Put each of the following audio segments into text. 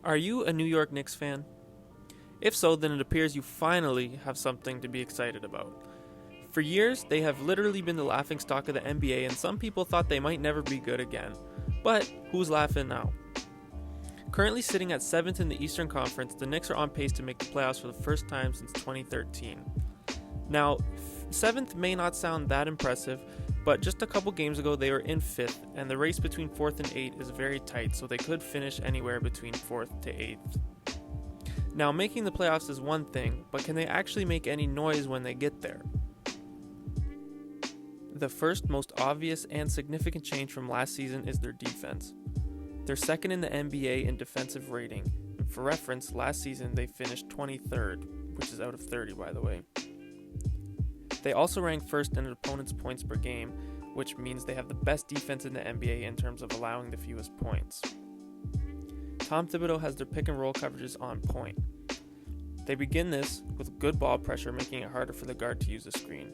Are you a New York Knicks fan? If so, then it appears you finally have something to be excited about. For years, they have literally been the laughingstock of the NBA, and some people thought they might never be good again. But who's laughing now? Currently sitting at 7th in the Eastern Conference, the Knicks are on pace to make the playoffs for the first time since 2013. Now, 7th may not sound that impressive, but just a couple games ago they were in 5th, and the race between 4th and 8th is very tight, so they could finish anywhere between 4th to 8th. Now, making the playoffs is one thing, but can they actually make any noise when they get there? The first, most obvious, and significant change from last season is their defense. They're second in the NBA in defensive rating. And for reference, last season they finished 23rd, which is out of 30 by the way. They also rank first in opponents' points per game, which means they have the best defense in the NBA in terms of allowing the fewest points. Tom Thibodeau has their pick and roll coverages on point. They begin this with good ball pressure, making it harder for the guard to use the screen.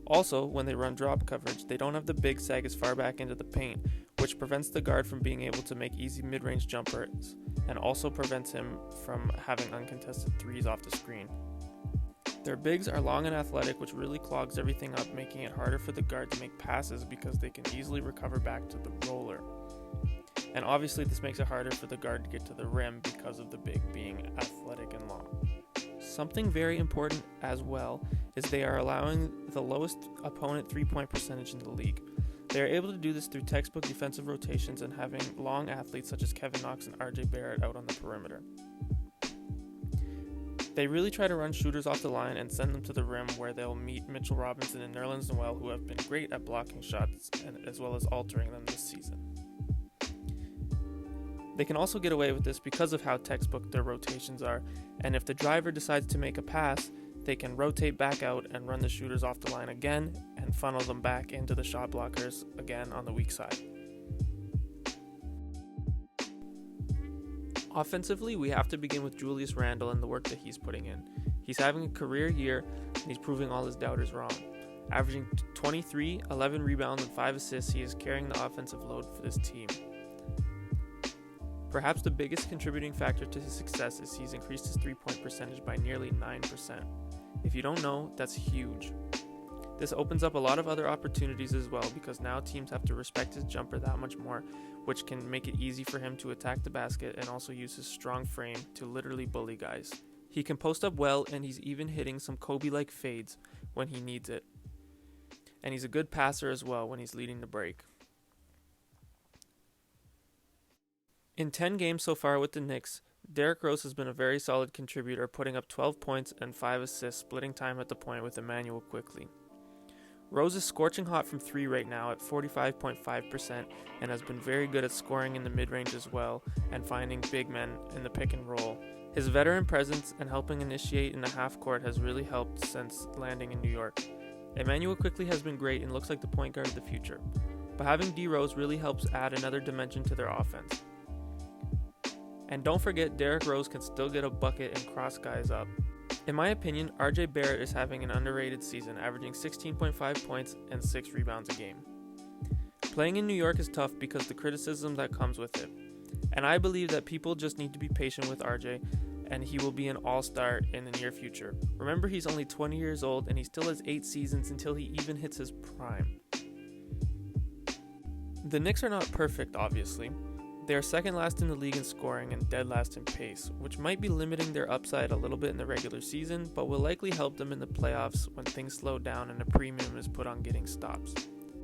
Also, when they run drop coverage, they don't have the big sag as far back into the paint, which prevents the guard from being able to make easy mid-range jumpers, and also prevents him from having uncontested threes off the screen. Their bigs are long and athletic, which really clogs everything up, making it harder for the guard to make passes because they can easily recover back to the roller. And obviously this makes it harder for the guard to get to the rim because of the big being athletic and long. Something very important as well is they are allowing the lowest opponent three-point percentage in the league. They are able to do this through textbook defensive rotations and having long athletes such as Kevin Knox and RJ Barrett out on the perimeter. They really try to run shooters off the line and send them to the rim where they'll meet Mitchell Robinson and Nerlens Noel, who have been great at blocking shots and as well as altering them this season. They can also get away with this because of how textbook their rotations are, and if the driver decides to make a pass, they can rotate back out and run the shooters off the line again and funnel them back into the shot blockers again on the weak side. Offensively, we have to begin with Julius Randle and the work that he's putting in. He's having a career year, and he's proving all his doubters wrong. Averaging 23, 11 rebounds, and 5 assists, he is carrying the offensive load for this team. Perhaps the biggest contributing factor to his success is he's increased his three-point percentage by nearly 9%. If you don't know, that's huge. This opens up a lot of other opportunities as well because now teams have to respect his jumper that much more, which can make it easy for him to attack the basket and also use his strong frame to literally bully guys. He can post up well, and he's even hitting some Kobe-like fades when he needs it. And he's a good passer as well when he's leading the break. In 10 games so far with the Knicks, Derrick Rose has been a very solid contributor, putting up 12 points and 5 assists, splitting time at the point with Emmanuel quickly. Rose is scorching hot from 3 right now at 45.5% and has been very good at scoring in the mid-range as well and finding big men in the pick and roll. His veteran presence and helping initiate in the half court has really helped since landing in New York. Emmanuel quickly has been great and looks like the point guard of the future, but having D Rose really helps add another dimension to their offense. And don't forget, Derrick Rose can still get a bucket and cross guys up. In my opinion, RJ Barrett is having an underrated season, averaging 16.5 points and 6 rebounds a game. Playing in New York is tough because the criticism that comes with it. And I believe that people just need to be patient with RJ, and he will be an all-star in the near future. Remember, he's only 20 years old, and he still has 8 seasons until he even hits his prime. The Knicks are not perfect, obviously. They are second last in the league in scoring and dead last in pace, which might be limiting their upside a little bit in the regular season, but will likely help them in the playoffs when things slow down and a premium is put on getting stops.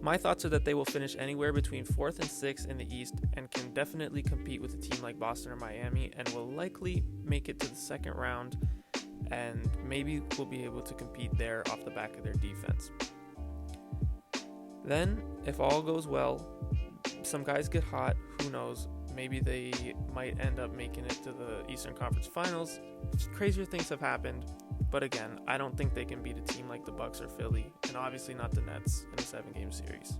My thoughts are that they will finish anywhere between 4th and 6th in the East and can definitely compete with a team like Boston or Miami, and will likely make it to the second round and maybe will be able to compete there off the back of their defense. Then, if all goes well, some guys get hot, who knows, maybe they might end up making it to the Eastern Conference Finals. Crazier things have happened, but again, I don't think they can beat a team like the Bucks or Philly, and obviously not the Nets in a 7-game series.